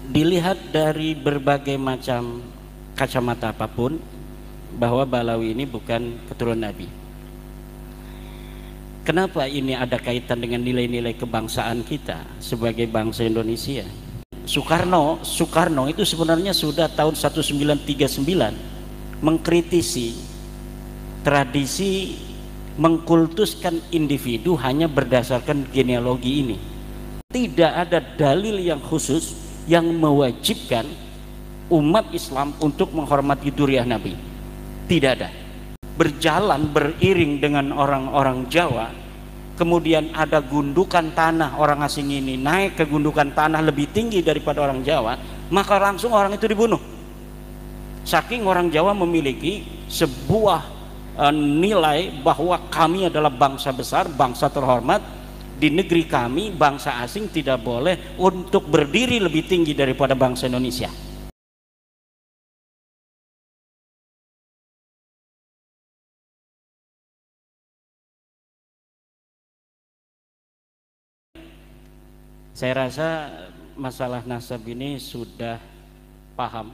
Dilihat dari berbagai macam kacamata apapun, bahwa Ba'lawi ini bukan keturunan Nabi. Kenapa ini ada kaitan dengan nilai-nilai kebangsaan kita sebagai bangsa Indonesia? Soekarno itu sebenarnya sudah tahun 1939 mengkritisi tradisi mengkultuskan individu hanya berdasarkan genealogi ini. Tidak ada dalil yang khusus yang mewajibkan umat Islam untuk menghormati dzurriyyah Nabi. Tidak ada. Berjalan beriring dengan orang-orang Jawa, kemudian ada gundukan tanah, orang asing ini naik ke gundukan tanah lebih tinggi daripada orang Jawa, maka langsung orang itu dibunuh. Saking orang Jawa memiliki sebuah nilai bahwa kami adalah bangsa besar, bangsa terhormat. Di negeri kami bangsa asing tidak boleh untuk berdiri lebih tinggi daripada bangsa Indonesia. Saya rasa masalah nasab ini sudah paham.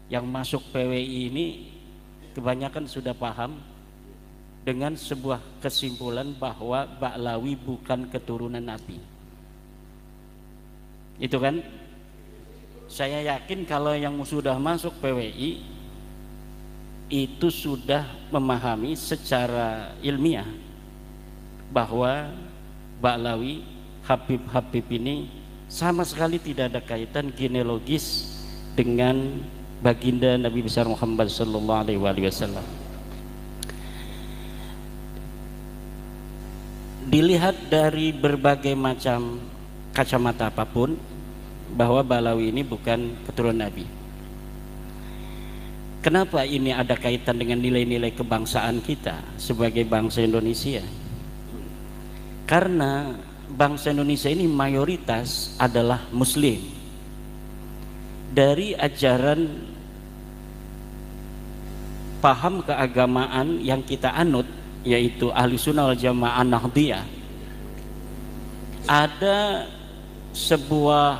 Yang masuk PWI ini kebanyakan sudah paham dengan sebuah kesimpulan bahwa Ba'lawi bukan keturunan Nabi. Itu kan? Saya yakin kalau yang sudah masuk PWI itu sudah memahami secara ilmiah bahwa Ba'lawi, Habib ini sama sekali tidak ada kaitan genealogis dengan baginda Nabi besar Muhammad sallallahu alaihi wasallam. Dilihat dari berbagai macam kacamata apapun, bahwa Ba'lawi ini bukan keturunan Nabi. Kenapa ini ada kaitan dengan nilai-nilai kebangsaan kita sebagai bangsa Indonesia? Karena bangsa Indonesia ini mayoritas adalah Muslim. Dari ajaran paham keagamaan yang kita anut, yaitu ahli sunnah wal jamaah Nahdiyah, ada sebuah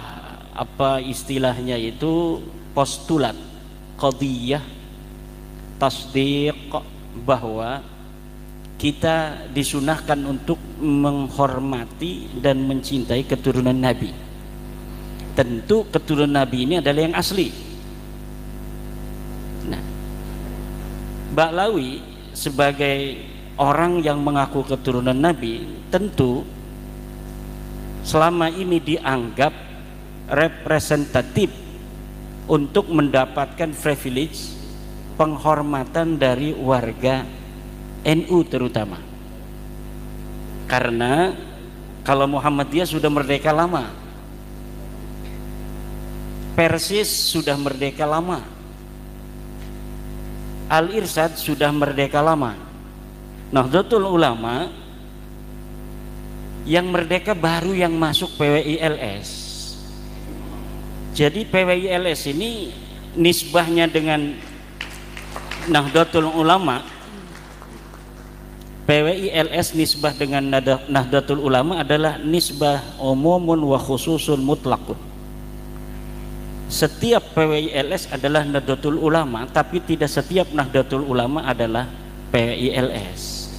istilahnya itu postulat qadiyah tasdiq, bahwa kita disunahkan untuk menghormati dan mencintai keturunan Nabi. Tentu keturunan Nabi ini adalah yang asli. Nah, Ba'lawi sebagai orang yang mengaku keturunan Nabi tentu selama ini dianggap representatif untuk mendapatkan privilege, penghormatan dari warga NU terutama. Karena kalau Muhammadiyah sudah merdeka lama, Persis sudah merdeka lama, Al-Irsyad sudah merdeka lama, Nahdlatul Ulama yang merdeka baru yang masuk PWI-LS. Jadi PWI-LS ini nisbahnya dengan Nahdlatul Ulama, PWI-LS nisbah dengan Nahdlatul Ulama adalah nisbah umumun wa khususun mutlaqun. Setiap PWI-LS adalah Nahdlatul Ulama, tapi tidak setiap Nahdlatul Ulama adalah PWI-LS.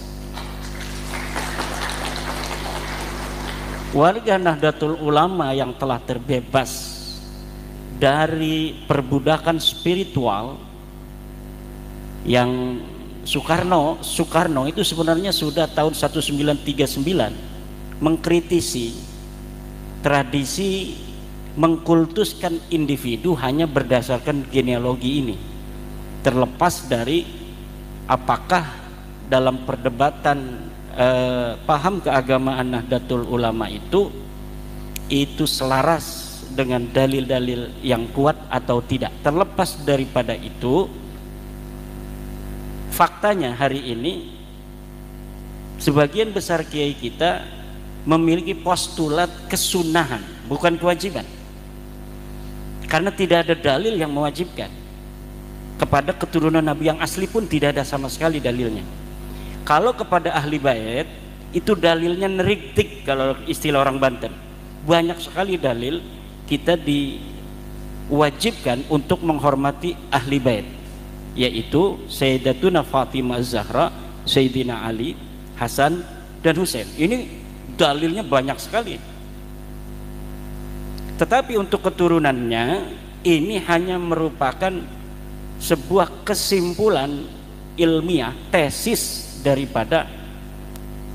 Warga Nahdlatul Ulama yang telah terbebas dari perbudakan spiritual, yang Soekarno itu sebenarnya sudah tahun 1939 mengkritisi tradisi mengkultuskan individu hanya berdasarkan genealogi ini, terlepas dari apakah dalam perdebatan paham keagamaan Nahdlatul Ulama itu selaras dengan dalil-dalil yang kuat atau tidak. Terlepas daripada itu, faktanya hari ini sebagian besar kiai kita memiliki postulat kesunahan, bukan kewajiban, karena tidak ada dalil yang mewajibkan. Kepada keturunan Nabi yang asli pun tidak ada sama sekali dalilnya. Kalau kepada ahli bait itu dalilnya neriktik, kalau istilah orang Banten. Banyak sekali dalil kita diwajibkan untuk menghormati ahli bait, yaitu Sayyidatuna Fatimah Zahra, Sayyidina Ali, Hasan dan Husain. Ini dalilnya banyak sekali. Tetapi untuk keturunannya ini hanya merupakan sebuah kesimpulan ilmiah, tesis daripada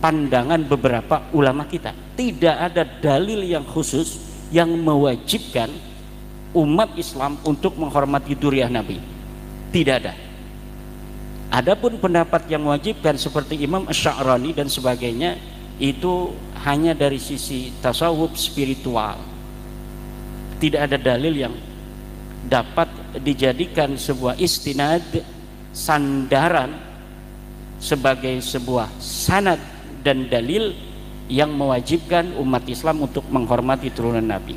pandangan beberapa ulama kita. Tidak ada dalil yang khusus yang mewajibkan umat Islam untuk menghormati dzurriyyah Nabi. Tidak ada. Adapun pendapat yang mewajibkan seperti Imam Asy-Sya'rani dan sebagainya, itu hanya dari sisi tasawuf spiritual. Tidak ada dalil yang dapat dijadikan sebuah istinad, sandaran, sebagai sebuah sanad dan dalil yang mewajibkan umat Islam untuk menghormati turunan Nabi.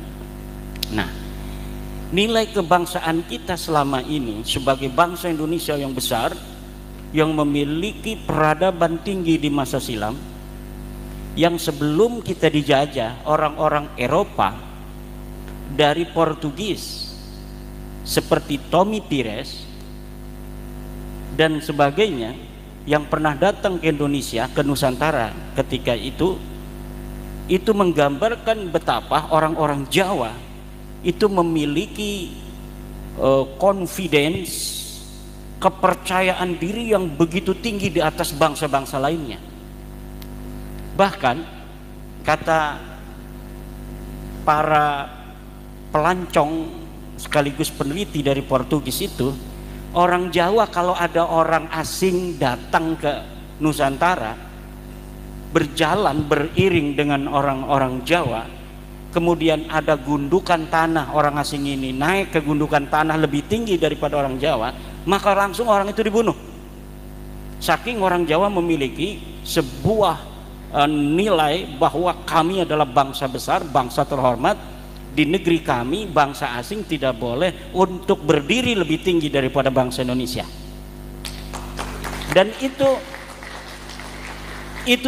Nah, nilai kebangsaan kita selama ini sebagai bangsa Indonesia yang besar, yang memiliki peradaban tinggi di masa silam, yang sebelum kita dijajah orang-orang Eropa dari Portugis seperti Tommy Pires dan sebagainya, yang pernah datang ke Indonesia, ke Nusantara ketika itu menggambarkan betapa orang-orang Jawa itu memiliki confidence, kepercayaan diri yang begitu tinggi di atas bangsa-bangsa lainnya. Bahkan kata para pelancong sekaligus peneliti dari Portugis itu, orang Jawa kalau ada orang asing datang ke Nusantara, berjalan beriring dengan orang-orang Jawa, kemudian ada gundukan tanah, orang asing ini naik ke gundukan tanah lebih tinggi daripada orang Jawa, maka langsung orang itu dibunuh. Saking orang Jawa memiliki sebuah nilai bahwa kami adalah bangsa besar, bangsa terhormat di negeri kami, bangsa asing tidak boleh untuk berdiri lebih tinggi daripada bangsa Indonesia. Dan itu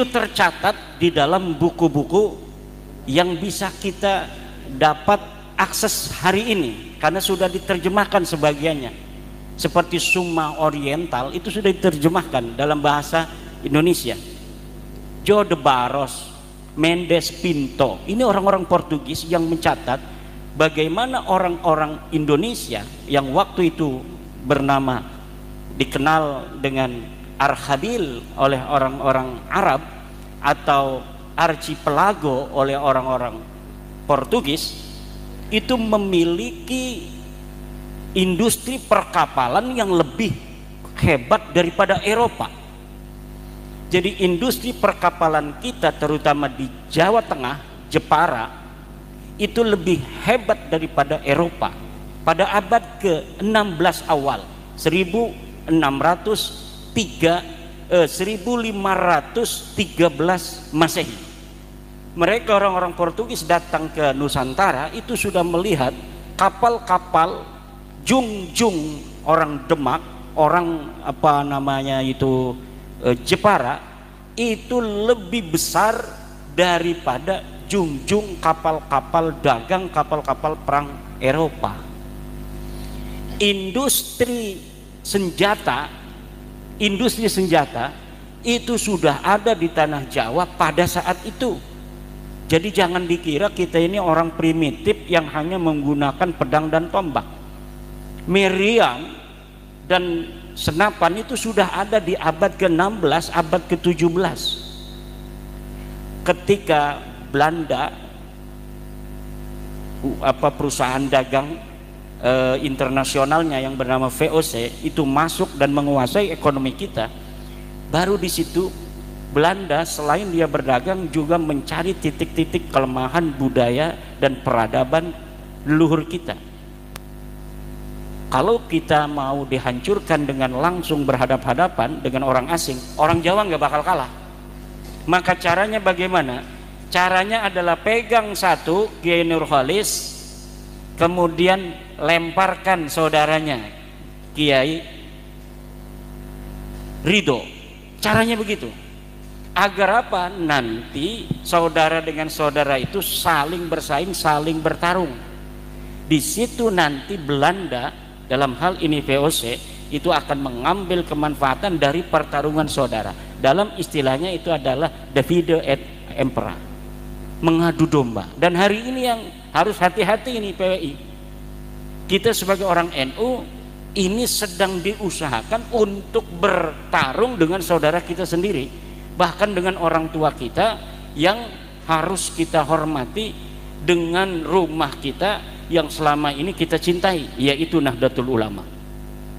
tercatat di dalam buku-buku yang bisa kita dapat akses hari ini, karena sudah diterjemahkan sebagiannya. Seperti Summa Oriental itu sudah diterjemahkan dalam bahasa Indonesia. Jo de Barros, Mendes Pinto, ini orang-orang Portugis yang mencatat bagaimana orang-orang Indonesia yang waktu itu bernama, dikenal dengan Archabil oleh orang-orang Arab atau Archipelago oleh orang-orang Portugis, itu memiliki industri perkapalan yang lebih hebat daripada Eropa. Jadi industri perkapalan kita terutama di Jawa Tengah, Jepara, itu lebih hebat daripada Eropa pada abad ke-16 awal, 1513 Masehi. Mereka orang-orang Portugis datang ke Nusantara itu sudah melihat kapal-kapal jungjung orang Demak, orang apa namanya itu Jepara, itu lebih besar daripada jungjung kapal-kapal dagang, kapal-kapal perang Eropa. Industri senjata itu sudah ada di tanah Jawa pada saat itu. Jadi jangan dikira kita ini orang primitif yang hanya menggunakan pedang dan tombak. Meriam dan senapan itu sudah ada di abad ke-16, abad ke-17. Ketika Belanda, perusahaan dagang internasionalnya yang bernama VOC itu masuk dan menguasai ekonomi kita, baru di situ Belanda selain dia berdagang juga mencari titik-titik kelemahan budaya dan peradaban leluhur kita. Kalau kita mau dihancurkan dengan langsung berhadap-hadapan dengan orang asing, orang Jawa nggak bakal kalah. Maka caranya bagaimana? Caranya adalah pegang satu Kiai Nurholis, kemudian lemparkan saudaranya Kiai Ridho. Caranya begitu. Agar apa? Nanti saudara dengan saudara itu saling bersaing, saling bertarung. Di situ nanti Belanda dalam hal ini VOC itu akan mengambil kemanfaatan dari pertarungan saudara. Dalam istilahnya itu adalah divide et impera, mengadu domba. Dan hari ini yang harus hati-hati ini PWI, kita sebagai orang NU ini sedang diusahakan untuk bertarung dengan saudara kita sendiri, bahkan dengan orang tua kita yang harus kita hormati, dengan rumah kita yang selama ini kita cintai, yaitu Nahdlatul Ulama.